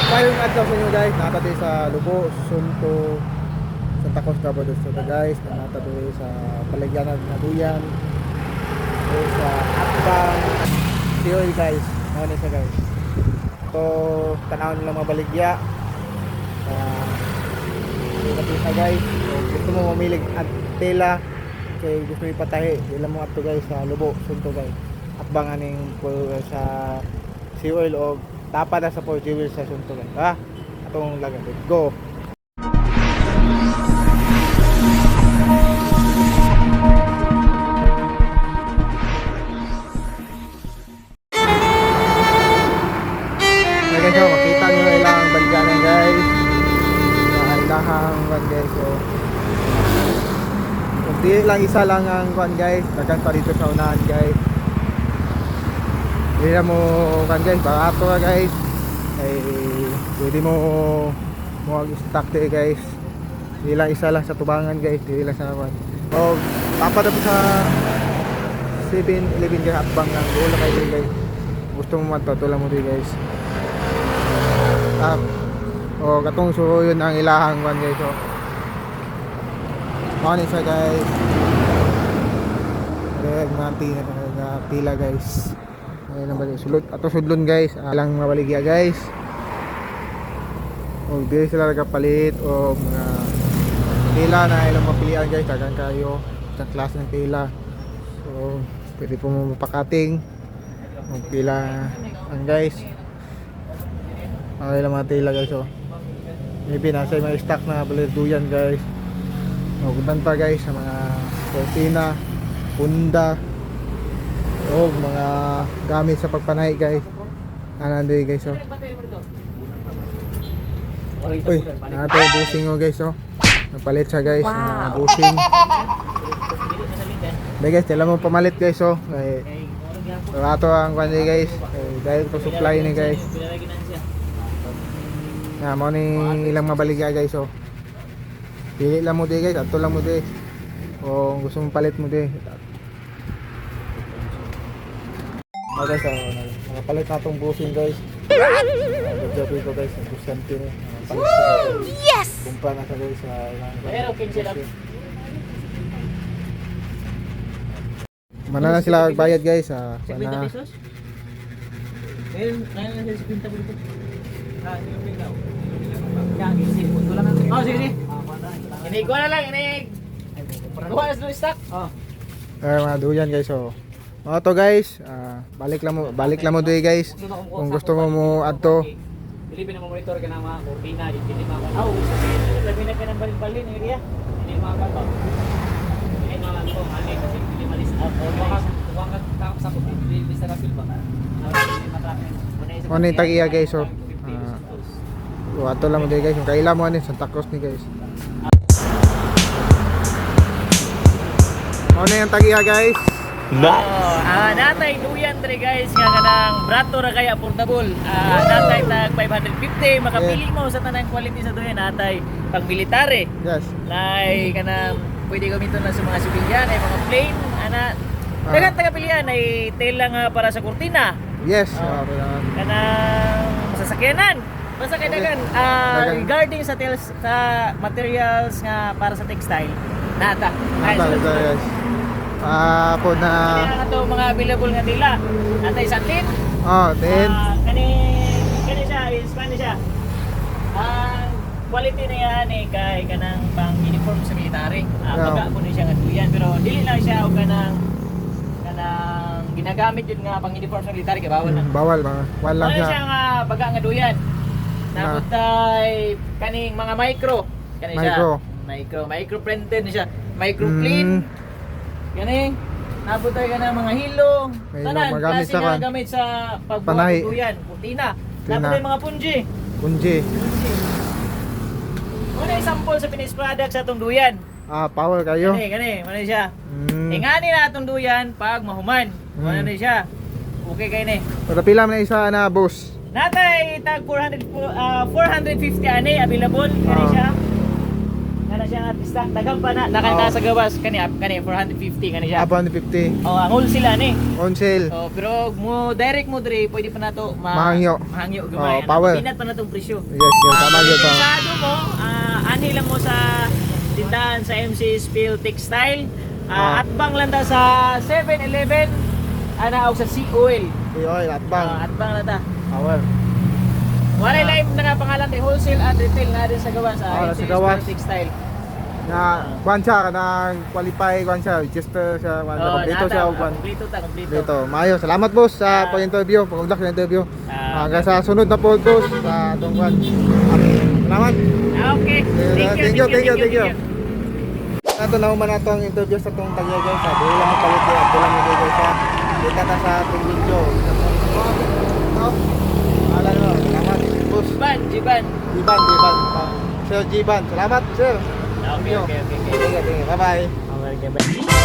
Mayroong adlaw sa inyo guys, nakatabi sa Lubo, Sunto, Santa Costa po doon sa guys, nakatabi sa Palagyanan na Duyan, sa Akbang, Siol guys, ano siya guys. So, tanawin nilang mga baligya. Kapita guys, so, gusto mo mamilig at tela, kaya gusto mo ipatahi, ilan mo ato guys sa Lubo, Sunto guys. Akbang aning po sa Siol o tapa na sa Port Jewel sa Sunto guys. Atong lagay. Let's go. Okay guys, so makita nyo ilang baligyanan guys. Ilahang kwan guys. So kung di lang isa lang ang kwan guys, dagan pa dito sa unahan guys. Hindi na mo kan guys, barato ka guys. Ay pwede mo mag-stock din guys. Hindi lang isa lang sa tubangan guys, hindi lang sa kwan. O tapat na po sa 7-11 guys, Akbang lang. Wala kayo guys. Gusto mo magpatulang mo din guys. O katong so yun ang ilahang kwan guys. So morning siya guys. Red manti na pila guys. Ayun ang balik sulod ato sudlon guys, lang mabaligya guys. O di sila nagpalit o mga pila na ilang mapilian guys, dagan kayo sa klase ng pila. So pwede po mo mapakating magpila ang guys. Ilang mga tila guys. So maybe nasa may stock na baligduyan guys. Magundan pa guys sa mga cortina, punda o mga gamit sa pagpanahi guys. Anandoy guys. So uy, nato busing o guys. So nagpalit siya guys. Busing dahil guys, tila mo pamalit guys. So ato ang kwan guys, dahil to supply ni guys. Mo ni ilang mabaligya guys. So pili lang mo di guys, ato lang mo di o gusto mong palit mo di. Okay, so nakapalit na itong busing guys. Nagjabi ko guys, nagusante na yes! Kumpa na ka guys sa mana na sila bayad guys. 50 pesos? Ngayon na sila 50 dito. Oh, sige. Inig ko na lang, inig. Kuha na sa stock. Mga duyan guys. So to guys, balik lang mo doy guys. Kung gusto mo adto. Pilipin mo monitor ka na mga cortina, dili mga. Labi na ka ng balin-balin area. Hindi makakato. Ay mga ko, ani kasi dili malis out. Tuwang ka sa dili sa rapil ba. Ano yung tag-iya guys. So ato lang mo doy guys. Yung kaila mo ani Santa Cruz ni guys. Ano yung tag-iya guys? Natay duyan tre guys nga kanang brato ra kay affordable. Natay tag 550 makapili mo sa tanang quality sa duyan. Natay pag military. Yes. Like kanang pwede gamiton na sa mga civilian ay mga plain ana. Taga pilihan ay tela nga para sa kurtina. Yes. Kanang masasakyanan. Basta kay dagan regarding sa materials nga para sa textile. Nata. Yes. Po na ato mga available nga tila. Natay sa tin. Tin. Kani siya is Spanish siya. Quality na yan kay kanang pang uniform sa military. Baga po ni siya nga duyan pero dili lang siya og kanang ginagamit yun nga pang uniform sa military kay bawal na. Bawal lang siya. Siya nga baga nga duyan. Naputay kaning mga micro. Kani siya. Micro printed ni siya. Micro clean. Ganing nabutay ka na mga hilong, tanan klase nga gamit sa pagbuhat duyan, putina. Nabutay mga punji. Ano yung sample sa finished product sa itong duyan? Power kayo. Gani, ano siya? Ingani na itong duyan pag mahuman. Ano siya? Okay kayo ni. Pero pila man isa na boss? Natay tag 450 ani available. Gani siya. kana siya artista. Daghang pa na nakanta sa gawas kani 450 kani siya. Apa 150. Oh, ang wholesale ani. On sale. Oh, pero mo direct mo dre pwede pa nato Mahangyo. mahangyo gamay. Oh, power. Pinat pa natong presyo. Yes, tama gyud pa. Interesado mo, ani lang mo sa tindahan sa MC Spill Textile. Atbang lang ta sa 7-Eleven. Ana og sa Sea Oil. Oy, atbang. Atbang lang ta. Power. Wala live na nga pangalan ni wholesale at retail na din sa gawas sa sa MC gawas. Spill Textile. Na kwan siya kanang qualify kwan siya, register siya, kwan siya, kompleto siya og kwan. Kompleto ta, kompleto. Dito, maayo. Salamat boss sa pag-interview, pag-conduct ng interview. Hanggang sa sunod na po boss sa atong kwan. Salamat. Okay. Thank you. Nato na man nato ang interview sa tong tagya guys. Dili lang mo palit at dili lang mo guys ha. Kita ta sa ating video. Ala no, salamat boss. Jiban. Jiban. Sir Jiban, salamat sir. Okay. Bye bye. Okay, bye.